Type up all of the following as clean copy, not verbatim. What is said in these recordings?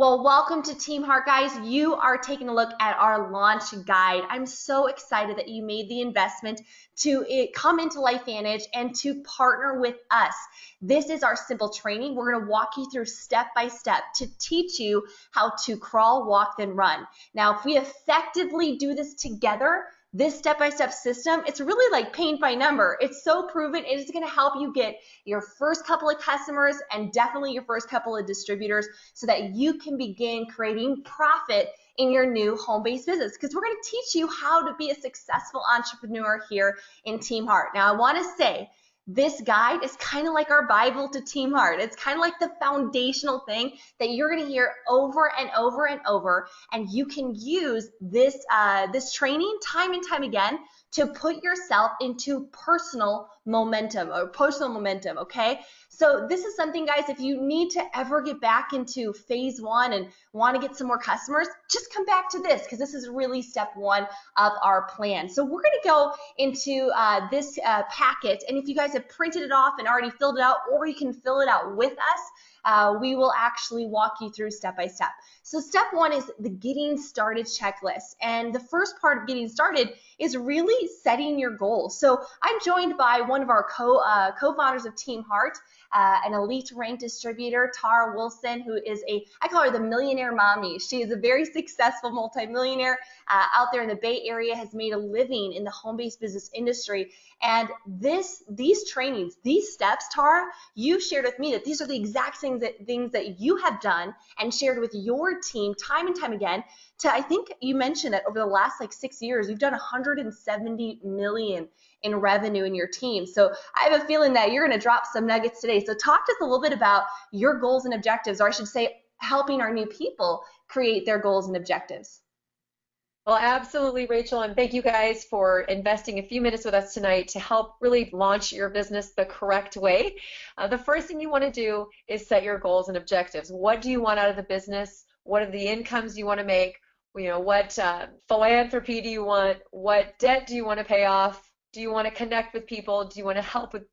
Well, welcome to Team Heart, guys. You are taking a look at our launch guide. I'm so excited that you made the investment to come into LifeVantage and to partner with us. This is our simple training. We're going to walk you through step by step to teach you how to crawl, walk, then run. Now, if we effectively do this together, this step-by-step system, it's really like paint by number. It's so proven. It is going to help you get your first couple of customers and definitely your first couple of distributors so that you can begin creating profit in your new home-based business, because we're going to teach you how to be a successful entrepreneur here in Team Heart. Now, I want to say this guide is kind of like our Bible to Team Heart. It's kind of like the foundational thing that you're going to hear over and over and over, and you can use this this training time and time again to put yourself into personal momentum, okay? So this is something, guys, if you need to ever get back into phase one and want to get some more customers, just come back to this, because this is really step one of our plan. So we're going to go into this packet, and if you guys have printed it off and already filled it out, or you can fill it out with us, we will actually walk you through step by step. So step one is the getting started checklist. And the first part of getting started is really setting your goals. So I'm joined by one of our co-founders of Team Heart, an elite ranked distributor, Tara Wilson, who is I call her the millionaire mommy. She is a very successful multimillionaire out there in the Bay Area, has made a living in the home-based business industry. And these trainings, these steps, Tara, you shared with me that these are the exact things that you have done and shared with your team time and time again. I think you mentioned that over the last 6 years, you've done 170 million in revenue in your team. So I have a feeling that you're going to drop some nuggets today. So talk to us a little bit about your goals and objectives, or I should say, helping our new people create their goals and objectives. Well, absolutely, Rachel, and thank you guys for investing a few minutes with us tonight to help really launch your business the correct way. The first thing you want to do is set your goals and objectives. What do you want out of the business? What are the incomes you want to make? What philanthropy do you want? What debt do you want to pay off? Do you want to connect with people? Do you want to help with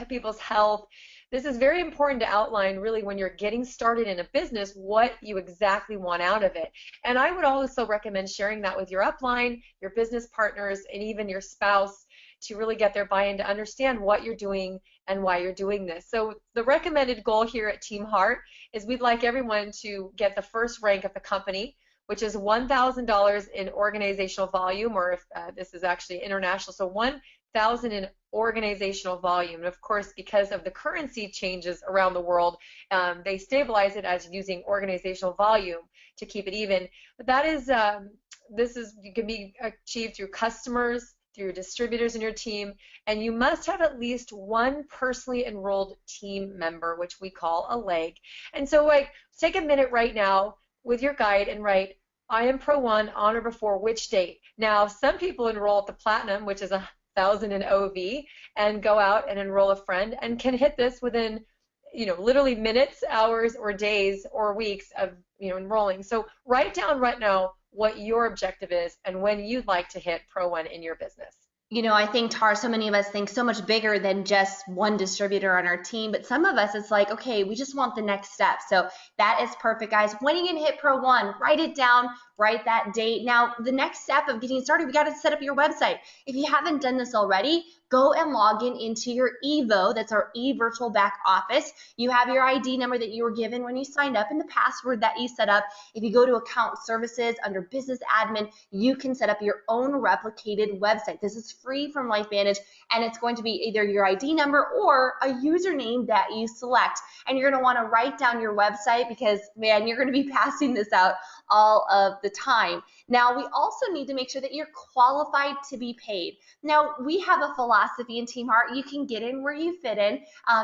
people's health? This is very important to outline really when you're getting started in a business what you exactly want out of it. And I would also recommend sharing that with your upline, your business partners, and even your spouse to really get their buy-in to understand what you're doing and why you're doing this. So the recommended goal here at Team Heart is we'd like everyone to get the first rank of the company, which is $1,000 in organizational volume, or if this is actually international, so 1,000 in organizational volume. And of course, because of the currency changes around the world, they stabilize it as using organizational volume to keep it even. But that is, you can be achieved through customers, through distributors in your team, and you must have at least one personally enrolled team member, which we call a leg. And so take a minute right now with your guide and write, I am Pro 1 on or before which date. Now, some people enroll at the Platinum, which is 1,000 in OV, and go out and enroll a friend and can hit this within, literally minutes, hours, or days, or weeks of, enrolling. So write down right now what your objective is and when you'd like to hit Pro 1 in your business. I think, Tar, so many of us think so much bigger than just one distributor on our team, but some of us, it's like, okay, we just want the next step. So that is perfect, guys. When are you gonna hit Pro 1? Write it down, write that date. Now, the next step of getting started, we gotta set up your website. If you haven't done this already, go and log into your EVO, that's our eVirtual Back Office. You have your ID number that you were given when you signed up and the password that you set up. If you go to Account Services under Business Admin, you can set up your own replicated website. This is free from LifeVantage, and it's going to be either your ID number or a username that you select. And you're going to want to write down your website because, man, you're going to be passing this out all of the time. Now, we also need to make sure that you're qualified to be paid. Now, we have a philosophy in Team Heart. You can get in where you fit in.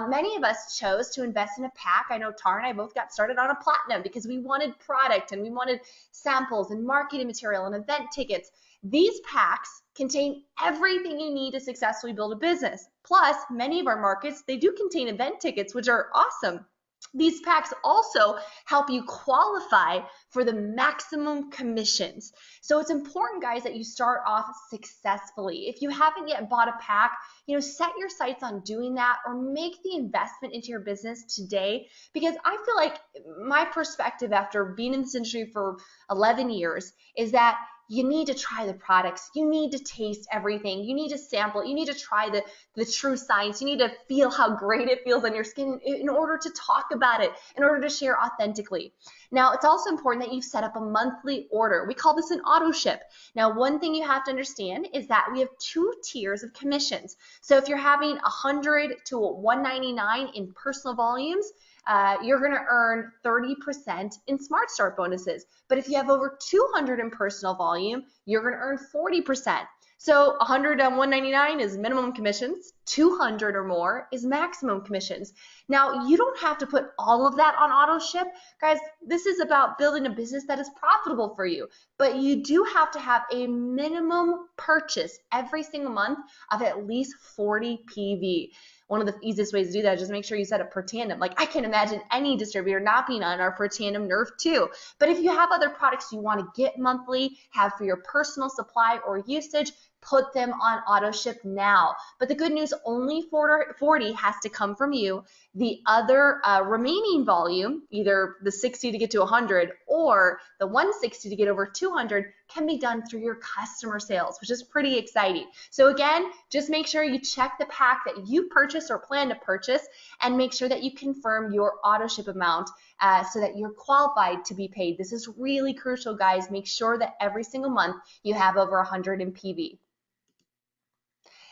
Many of us chose to invest in a pack. I know Tara and I both got started on a Platinum because we wanted product and we wanted samples and marketing material and event tickets. These packs contain everything you need to successfully build a business. Plus, many of our markets, they do contain event tickets, which are awesome. These packs also help you qualify for the maximum commissions. So it's important, guys, that you start off successfully. If you haven't yet bought a pack, set your sights on doing that, or make the investment into your business today, because I feel like my perspective after being in this industry for 11 years is that you need to try the products. You need to taste everything. You need to sample it. You need to try the true science. You need to feel how great it feels on your skin in order to talk about it, in order to share authentically. Now, it's also important that you set up a monthly order. We call this an auto ship. Now, one thing you have to understand is that we have 2 tiers of commissions. So if you're having 100 to 199 in personal volumes, you're going to earn 30% in Smart Start bonuses. But if you have over 200 in personal volume, you're going to earn 40%. So 100 to 199 is minimum commissions, 200 or more is maximum commissions. Now, you don't have to put all of that on auto ship. Guys, this is about building a business that is profitable for you, but you do have to have a minimum purchase every single month of at least 40 PV. One of the easiest ways to do that is just make sure you set up per tandem. Like, I can imagine any distributor not being on our per tandem nerve too. But if you have other products you want to get monthly, have for your personal supply or usage, put them on auto ship now. But the good news, only 40 has to come from you. The other remaining volume, either the 60 to get to 100 or the 160 to get over 200, can be done through your customer sales, which is pretty exciting. So again, just make sure you check the pack that you purchased or plan to purchase, and make sure that you confirm your auto ship amount so that you're qualified to be paid. This is really crucial, guys. Make sure that every single month you have over 100 in PV.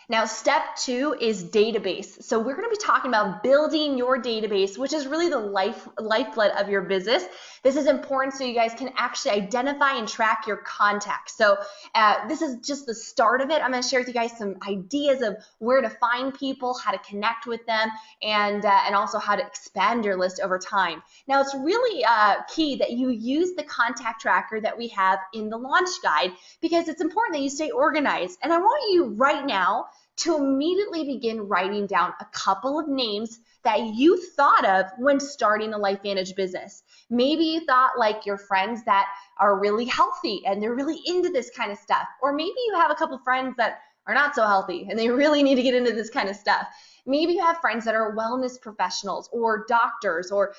Now, step 2 is database. So we're going to be talking about building your database, which is really the lifeblood of your business. This is important so you guys can actually identify and track your contacts. So this is just the start of it. I'm going to share with you guys some ideas of where to find people, how to connect with them, and also how to expand your list over time. Now, it's really key that you use the contact tracker that we have in the launch guide, because it's important that you stay organized. And I want you right now to immediately begin writing down a couple of names that you thought of when starting the LifeVantage business. Maybe you thought like your friends that are really healthy and they're really into this kind of stuff. Or maybe you have a couple friends that are not so healthy and they really need to get into this kind of stuff. Maybe you have friends that are wellness professionals or doctors or,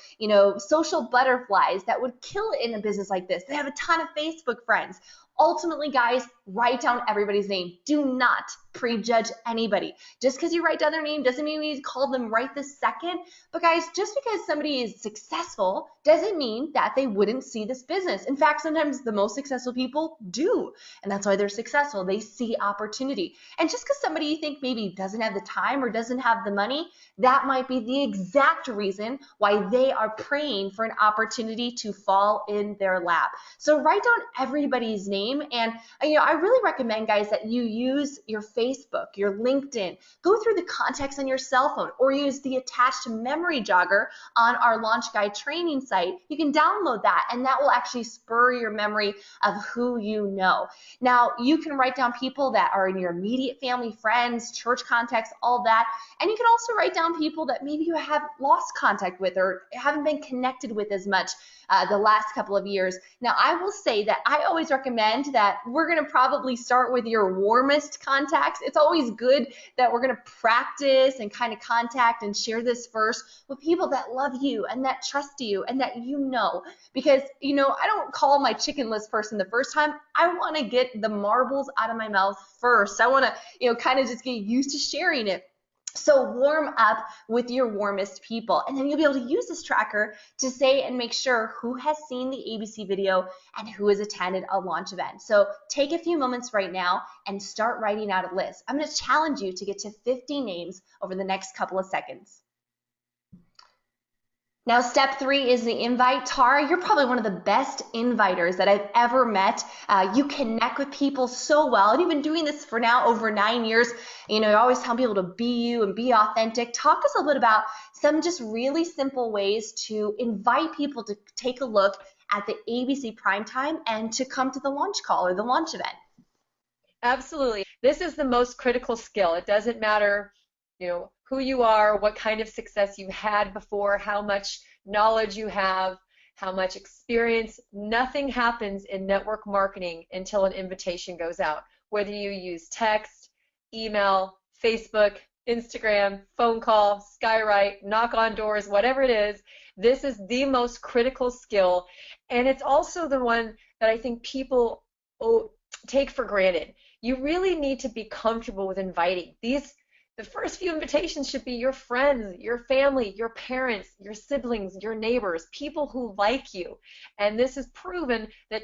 social butterflies that would kill it in a business like this. They have a ton of Facebook friends. Ultimately, guys, write down everybody's name. Do not prejudge anybody. Just because you write down their name doesn't mean you need to call them right this second. But guys, just because somebody is successful doesn't mean that they wouldn't see this business. In fact, sometimes the most successful people do. And that's why they're successful. They see opportunity. And just because somebody you think maybe doesn't have the time or doesn't have the money, that might be the exact reason why they are praying for an opportunity to fall in their lap. So write down everybody's name. And I really recommend, guys, that you use your Facebook, your LinkedIn, go through the contacts on your cell phone, or use the attached memory jogger on our launch guide training site. You can download that, and that will actually spur your memory of who you know. Now, you can write down people that are in your immediate family, friends, church contacts, all that. And you can also write down people that maybe you have lost contact with or haven't been connected with as much the last couple of years. Now, I will say that I always recommend that we're going to probably start with your warmest contacts. It's always good that we're going to practice and kind of contact and share this first with people that love you and that trust you and that because, I don't call my chicken list person the first time. I want to get the marbles out of my mouth first. I want to, kind of just get used to sharing it. So warm up with your warmest people, and then you'll be able to use this tracker to say and make sure who has seen the ABC video and who has attended a launch event. So take a few moments right now and start writing out a list. I'm going to challenge you to get to 50 names over the next couple of seconds. Now, step 3 is the invite. Tara, you're probably one of the best inviters that I've ever met. You connect with people so well, and you've been doing this for now over 9 years. You always tell people to be you and be authentic. Talk to us a little bit about some just really simple ways to invite people to take a look at the ABC Primetime and to come to the launch call or the launch event. Absolutely. This is the most critical skill. It doesn't matter, who you are, what kind of success you had before, how much knowledge you have, how much experience. Nothing happens in network marketing until an invitation goes out. Whether you use text, email, Facebook, Instagram, phone call, Skywrite, knock on doors, whatever it is, this is the most critical skill. And it's also the one that I think people take for granted. You really need to be comfortable with inviting. The first few invitations should be your friends, your family, your parents, your siblings, your neighbors, people who like you. And this is proven that,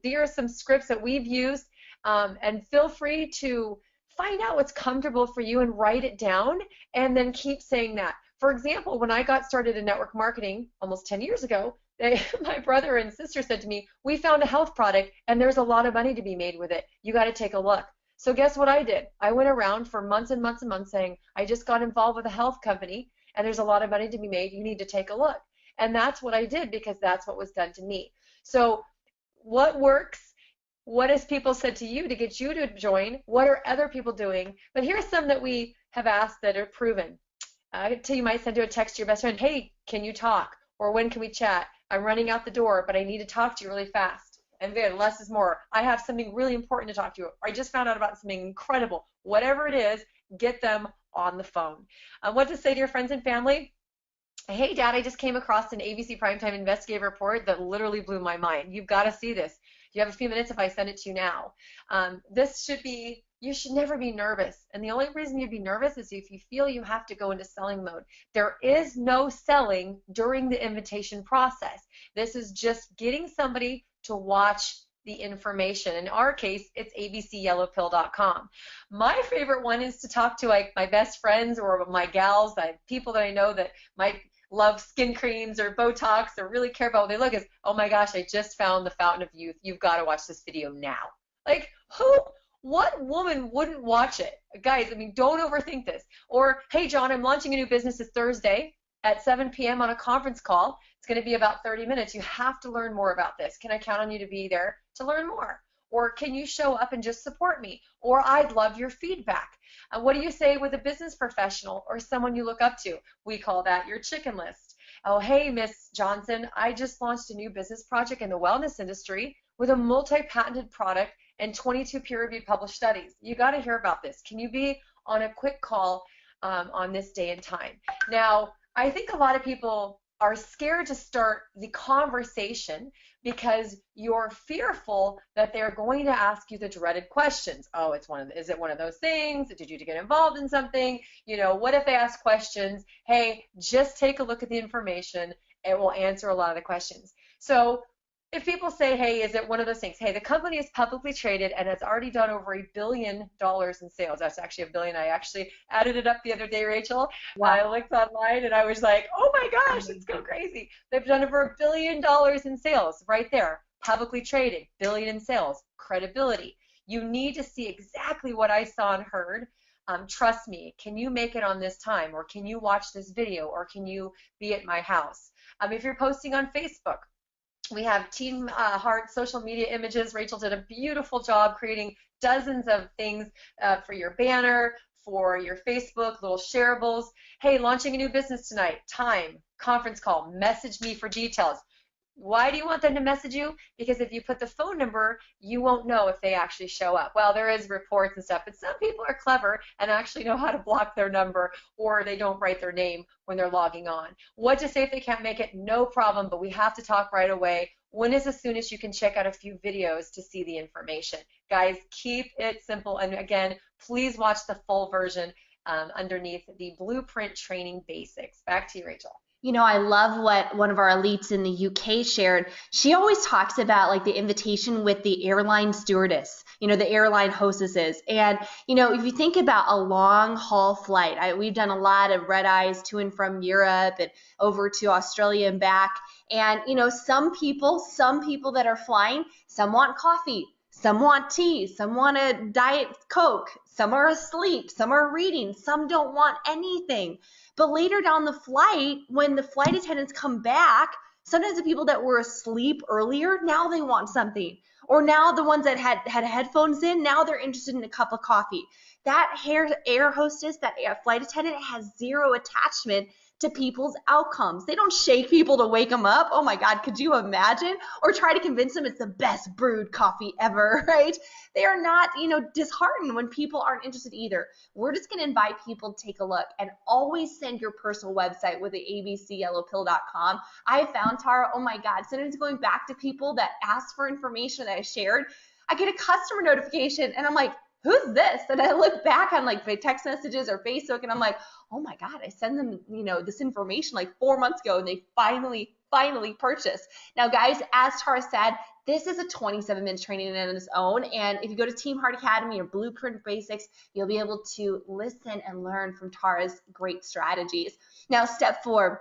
there are some scripts that we've used, and feel free to find out what's comfortable for you and write it down and then keep saying that. For example, when I got started in network marketing almost 10 years ago, my brother and sister said to me, we found a health product and there's a lot of money to be made with it. You got to take a look. So guess what I did? I went around for months and months and months saying, I just got involved with a health company and there's a lot of money to be made. You need to take a look. And that's what I did because that's what was done to me. So what works? What has people said to you to get you to join? What are other people doing? But here's some that we have asked that are proven. You might send a text to your best friend, hey, can you talk? Or when can we chat? I'm running out the door, but I need to talk to you really fast. And then less is more. I have something really important to talk to you. I just found out about something incredible. Whatever it is, get them on the phone. What to say to your friends and family? Hey, Dad, I just came across an ABC Primetime Investigative report that literally blew my mind. You've got to see this. You have a few minutes if I send it to you now. You should never be nervous. And the only reason you'd be nervous is if you feel you have to go into selling mode. There is no selling during the invitation process. This is just getting somebody to watch the information. In our case, it's abcyellowpill.com. My favorite one is to talk to my best friends or my gals, people that I know that might love skin creams or Botox or really care about what they look is, oh my gosh, I just found the Fountain of Youth. You've got to watch this video now. Like, what woman wouldn't watch it? Guys, don't overthink this. Or, hey, John, I'm launching a new business this Thursday at 7 p.m. on a conference call. It's going to be about 30 minutes. You have to learn more about this. Can I count on you to be there to learn more? Or can you show up and just support me? Or I'd love your feedback. What do you say with a business professional or someone you look up to? We call that your chicken list. Oh, hey, Miss Johnson, I just launched a new business project in the wellness industry with a multi-patented product and 22 peer-reviewed published studies. You got to hear about this. Can you be on a quick call on this day and time? Now, I think a lot of people are scared to start the conversation because you're fearful that they're going to ask you the dreaded questions. Oh, is it one of those things? Did you get involved in something? What if they ask questions? Hey, just take a look at the information. It will answer a lot of the questions. So if people say, hey, is it one of those things? Hey, the company is publicly traded and has already done over $1 billion in sales. That's actually $1 billion. I actually added it up the other day, Rachel. Wow. I looked online and I was like, oh my gosh, it's so crazy. They've done over $1 billion in sales right there. Publicly traded, billion in sales, credibility. You need to see exactly what I saw and heard. Trust me, can you make it on this time? Or can you watch this video? Or can you be at my house? If you're posting on Facebook, we have Team Heart social media images. Rachel did a beautiful job creating dozens of things for your banner, for your Facebook, little shareables. Hey, launching a new business tonight. Time, conference call, message me for details. Why do you want them to message you? Because if you put the phone number, you won't know if they actually show up. Well, there is reports and stuff, but some people are clever and actually know how to block their number, or they don't write their name when they're logging on. What to say if they can't make it? No problem, but we have to talk right away. When is as soon as you can check out a few videos to see the information? Guys, keep it simple. And again, please watch the full version underneath the Blueprint Training Basics. Back to you, Rachel. I love what one of our elites in the UK shared. She always talks about the invitation with the airline stewardess, the airline hostesses. And, if you think about a long haul flight, we've done a lot of red eyes to and from Europe and over to Australia and back. And, some people that are flying, some want coffee, some want tea, some want a Diet Coke, some are asleep, some are reading, some don't want anything. But later down the flight, when the flight attendants come back, sometimes the people that were asleep earlier, now they want something. Or now the ones that had headphones in, now they're interested in a cup of coffee. That air hostess, that flight attendant has zero attachment to people's outcomes. They don't shake people to wake them up. Oh my God, could you imagine? Or try to convince them it's the best brewed coffee ever, right? They are not, disheartened when people aren't interested either. We're just going to invite people to take a look, and always send your personal website with the abcyellowpill.com. I found, Tara, oh my God, sometimes going back to people that asked for information that I shared, I get a customer notification and I'm like, who's this? And I look back on like my text messages or Facebook and I'm like, oh my God, I sent them, this information like 4 months ago and they finally purchased. Now guys, as Tara said, this is a 27-minute training in its own. And if you go to Team Heart Academy or Blueprint Basics, you'll be able to listen and learn from Tara's great strategies. Now, step 4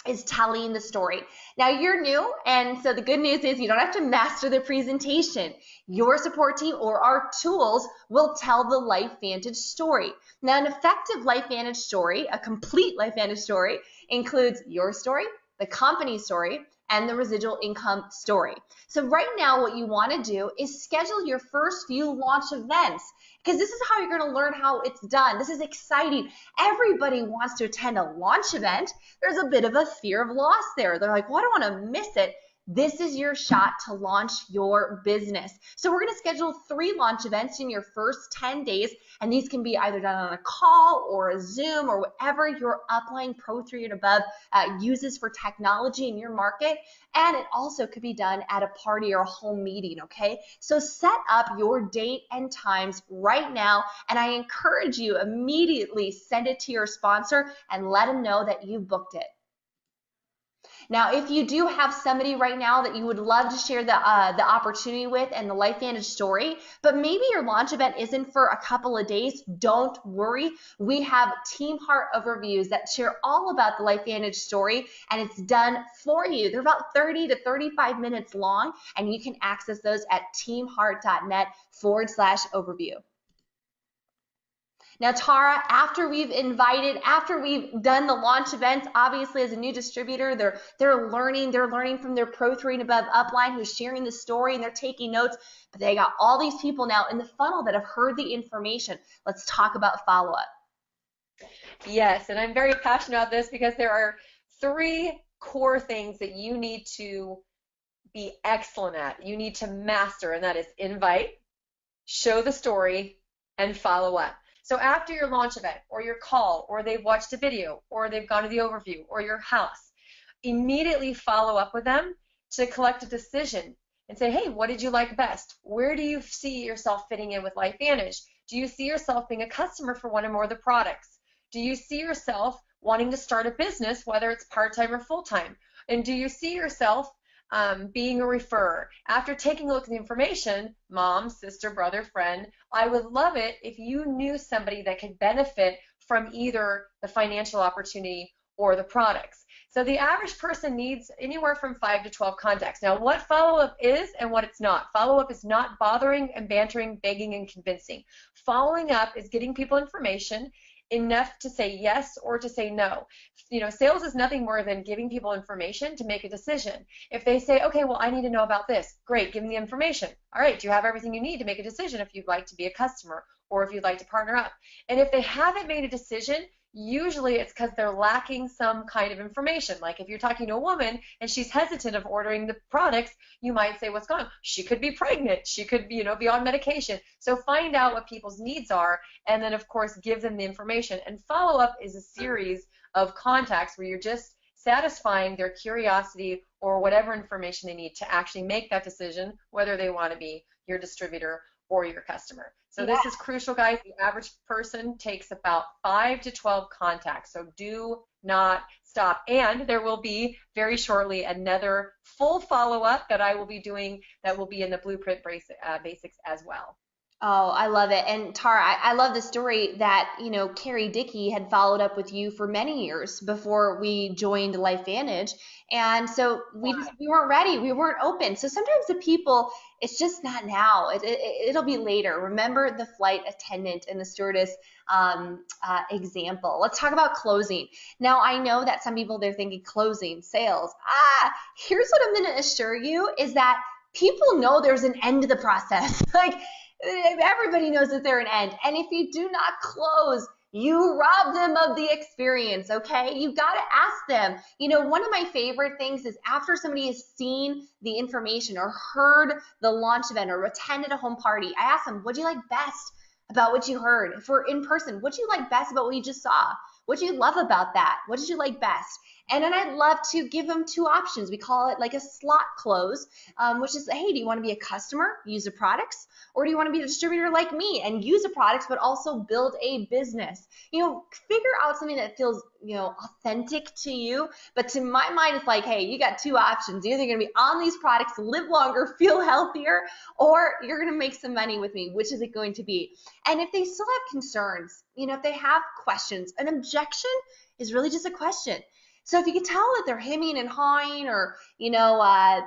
is telling the story. Now you're new, and so the good news is you don't have to master the presentation. Your support team or our tools will tell the LifeVantage story. Now an effective LifeVantage story, a complete LifeVantage story, includes your story, the company's story, and the residual income story. So right now what you want to do is schedule your first few launch events, because this is how you're going to learn how it's done. This is exciting. Everybody wants to attend a launch event. There's a bit of a fear of loss there. They're like, well, I don't want to miss it. This is your shot to launch your business. So we're going to schedule 3 launch events in your first 10 days, and these can be either done on a call or a Zoom or whatever your upline Pro 3 and above uses for technology in your market. And it also could be done at a party or a home meeting, okay? So set up your date and times right now, and I encourage you immediately send it to your sponsor and let them know that you booked it. Now, if you do have somebody right now that you would love to share the opportunity with and the LifeVantage story, but maybe your launch event isn't for a couple of days, don't worry. We have Team Heart overviews that share all about the LifeVantage story, and it's done for you. They're about 30 to 35 minutes long, and you can access those at teamheart.net/overview. Now, Tara, after we've done the launch events, obviously as a new distributor, they're learning from their Pro 3 and above upline who's sharing the story and they're taking notes, but they got all these people now in the funnel that have heard the information. Let's talk about follow-up. Yes, and I'm very passionate about this because there are 3 core things that you need to be excellent at. You need to master, and that is invite, show the story, and follow up. So after your launch event or your call, or they've watched a video, or they've gone to the overview, or your house, immediately follow up with them to collect a decision and say, hey, what did you like best? Where do you see yourself fitting in with LifeVantage? Do you see yourself being a customer for one or more of the products? Do you see yourself wanting to start a business, whether it's part-time or full-time? And do you see yourself being a referrer? After taking a look at the information, mom, sister, brother, friend, I would love it if you knew somebody that could benefit from either the financial opportunity or the products. So the average person needs anywhere from 5 to 12 contacts. Now, what follow-up is and what it's not. Follow-up is not bothering and bantering, begging and convincing. Following up is getting people information enough to say yes or to say no. Sales is nothing more than giving people information to make a decision. If they say, okay, well, I need to know about this, great, give them the information. All right, do you have everything you need to make a decision if you'd like to be a customer or if you'd like to partner up? And if they haven't made a decision, usually it's because they're lacking some kind of information. Like if you're talking to a woman and she's hesitant of ordering the products, you might say, what's going on? She could be pregnant. She could be, be on medication. So find out what people's needs are, and then of course give them the information. And follow up is a series of contacts where you're just satisfying their curiosity or whatever information they need to actually make that decision, whether they want to be your distributor or your customer. So this is crucial, guys. The average person takes about 5 to 12 contacts, so do not stop. And there will be very shortly another full follow-up that I will be doing that will be in the Blueprint Basics as well. Oh, I love it. And Tara, I love the story that, Carrie Dickey had followed up with you for many years before we joined LifeVantage. And so we weren't ready. We weren't open. So sometimes the people, it's just not now. It'll be later. Remember the flight attendant and the stewardess example. Let's talk about closing. Now, I know that some people, they're thinking closing, sales. Here's what I'm going to assure you is that people know there's an end to the process. Like, everybody knows that there's an end. And if you do not close, You rob them of the experience, okay? You got to ask them. One of my favorite things is after somebody has seen the information or heard the launch event or attended a home party, I ask them, what do you like best about what you heard? If we're in person, what do you like best about what you just saw? What do you love about that? What did you like best? And then I'd love to give them two options. We call it like a slot close, which is, hey, do you want to be a customer, use the products, or do you want to be a distributor like me and use the products, but also build a business? Figure out something that feels, authentic to you. But to my mind, it's like, hey, you got two options. You're either going to be on these products, live longer, feel healthier, or you're going to make some money with me. Which is it going to be? And if they still have concerns, if they have questions, an objection is really just a question. So if you can tell that they're hemming and hawing, or I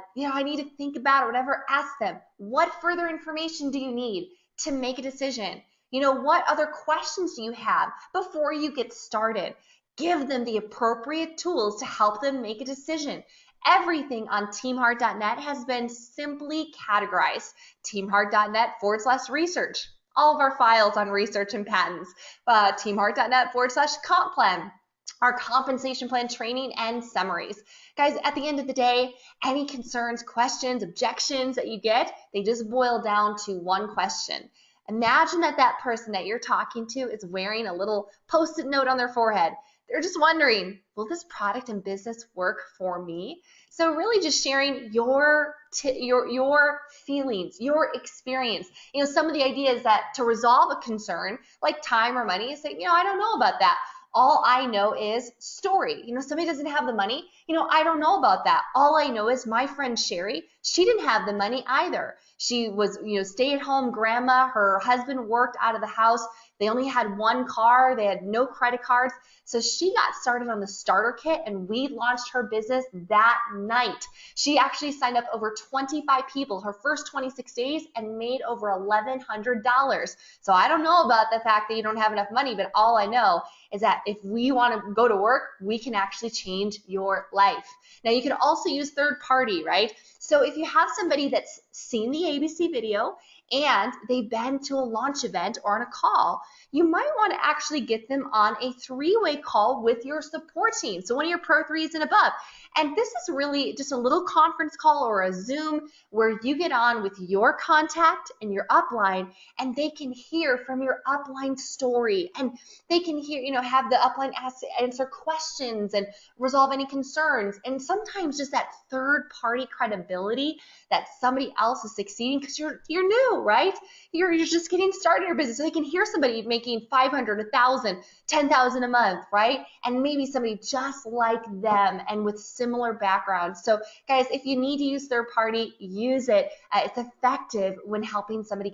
need to think about it, or whatever, ask them, what further information do you need to make a decision? What other questions do you have before you get started? Give them the appropriate tools to help them make a decision. Everything on teamheart.net has been simply categorized. teamheart.net/research. All of our files on research and patents. teamheart.net/comp plan. Our compensation plan training and summaries. Guys, at the end of the day, any concerns, questions, objections that you get, they just boil down to one question. Imagine that person that you're talking to is wearing a little Post-it note on their forehead. They're just wondering, will this product and business work for me? So really just sharing your feelings, your experience. Some of the ideas that to resolve a concern, like time or money, is saying, I don't know about that. All I know is story. Somebody doesn't have the money. I don't know about that. All I know is my friend Sherry, she didn't have the money either. She was, stay-at-home grandma. Her husband worked out of the house. They only had one car. They had no credit cards. So she got started on the starter kit, and we launched her business that night. She actually signed up over 25 people her first 26 days and made over $1,100. So I don't know about the fact that you don't have enough money, but all I know is that if we want to go to work, we can actually change your life. Now, you can also use third party, right? So if you have somebody that's seen the ABC video and they've been to a launch event or on a call, you might want to actually get them on a 3-way call with your support team. So one of your Pro 3s and above. And this is really just a little conference call or a Zoom where you get on with your contact and your upline, and they can hear from your upline story, and they can hear, have the upline answer questions and resolve any concerns. And sometimes just that third party credibility that somebody else is succeeding because you're new, right? You're just getting started in your business. So they can hear somebody making 500, 1,000, 10,000 a month, right? And maybe somebody just like them and with similar backgrounds. So guys, if you need to use third party, use it. It's effective when helping somebody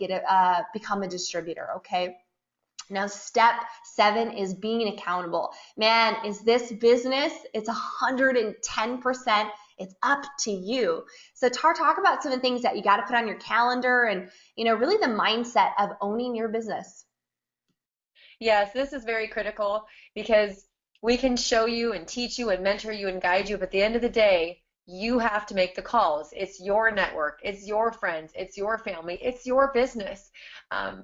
become a distributor, okay? Now, step 7 is being accountable. Man, is this business? It's 110%. It's up to you. So talk about some of the things that you got to put on your calendar and, really the mindset of owning your business. Yes, this is very critical because we can show you and teach you and mentor you and guide you, but at the end of the day, you have to make the calls. It's your network, it's your friends, it's your family, it's your business. I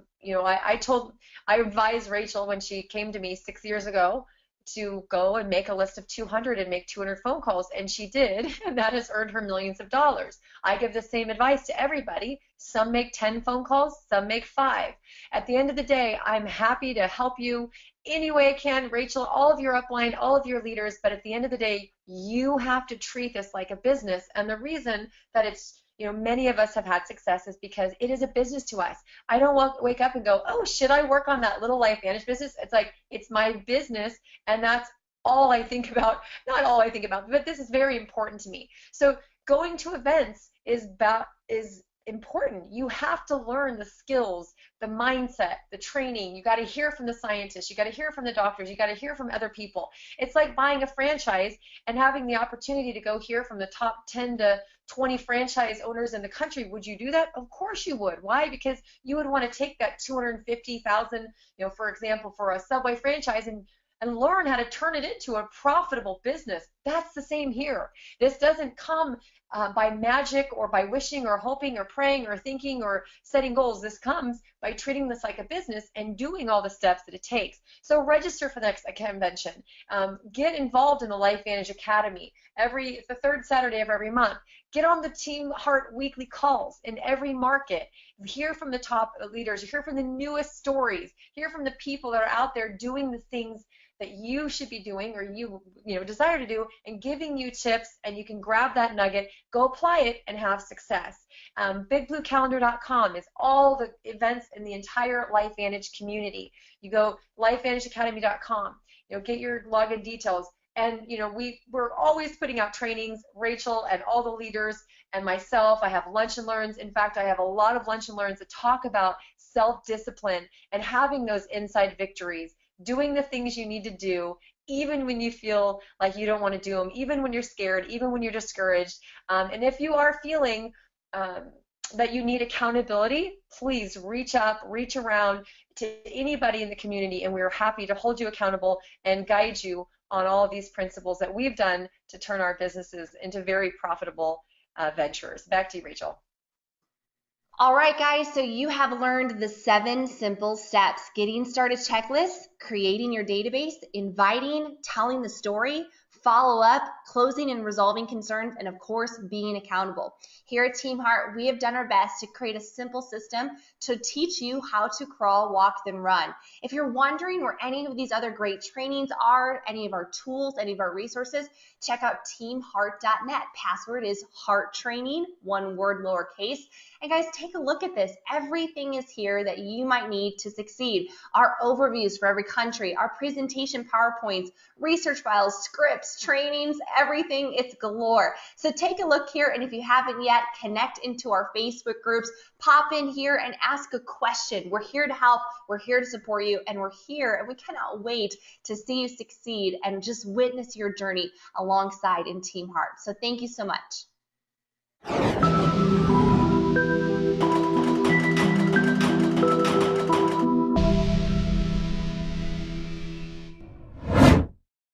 advised Rachel when she came to me 6 years ago to go and make a list of 200 and make 200 phone calls, and she did, and that has earned her millions of dollars. I give the same advice to everybody. Some make 10 phone calls, some make 5. At the end of the day, I'm happy to help you any way I can, Rachel, all of your upline, all of your leaders, but at the end of the day, you have to treat this like a business. And the reason that it's, many of us have had success is because it is a business to us. I don't wake up and go, oh, should I work on that little LifeVantage business? It's like, it's my business, and that's all I think about. Not all I think about, but this is very important to me. So going to events is important. You have to learn the skills, the mindset, the training. You got to hear from the scientists. You got to hear from the doctors. You got to hear from other people. It's like buying a franchise and having the opportunity to go hear from the top 10 to 20 franchise owners in the country. Would you do that? Of course you would. Why? Because you would want to take that 250,000, for example, for a Subway franchise and learn how to turn it into a profitable business. That's the same here. This doesn't come by magic or by wishing or hoping or praying or thinking or setting goals. This comes by treating this like a business and doing all the steps that it takes. So register for the next convention. Get involved in the LifeVantage Academy the third Saturday of every month. Get on the Team Heart weekly calls in every market. Hear from the top leaders. Hear from the newest stories. Hear from the people that are out there doing the things that you should be doing or you desire to do, and giving you tips, and you can grab that nugget, go apply it, and have success. BigBlueCalendar.com is all the events in the entire LifeVantage community. You go LifeVantageAcademy.com. Get your login details. And we're always putting out trainings. Rachel and all the leaders and myself, I have lunch and learns. In fact, I have a lot of lunch and learns that talk about self-discipline and having those inside victories, doing the things you need to do, even when you feel like you don't want to do them, even when you're scared, even when you're discouraged. And if you are feeling that you need accountability, please reach around to anybody in the community, and we're happy to hold you accountable and guide you on all of these principles that we've done to turn our businesses into very profitable ventures. Back to you, Rachel. All right, guys, so you have learned the 7 simple steps: getting started checklist, creating your database, inviting, telling the story, follow up, closing and resolving concerns, and of course, being accountable. Here at Team Heart, we have done our best to create a simple system to teach you how to crawl, walk, then run. If you're wondering where any of these other great trainings are, any of our tools, any of our resources, check out teamheart.net. Password is heart training, one word lowercase. And guys, take a look at this. Everything is here that you might need to succeed. Our overviews for every country, our presentation PowerPoints, research files, scripts, trainings, everything, it's galore. So take a look here, and if you haven't yet, connect into our Facebook groups, pop in here and ask a question. We're here to help, we're here to support you, and we're here, and we cannot wait to see you succeed and just witness your journey alongside in Team Heart. So thank you so much.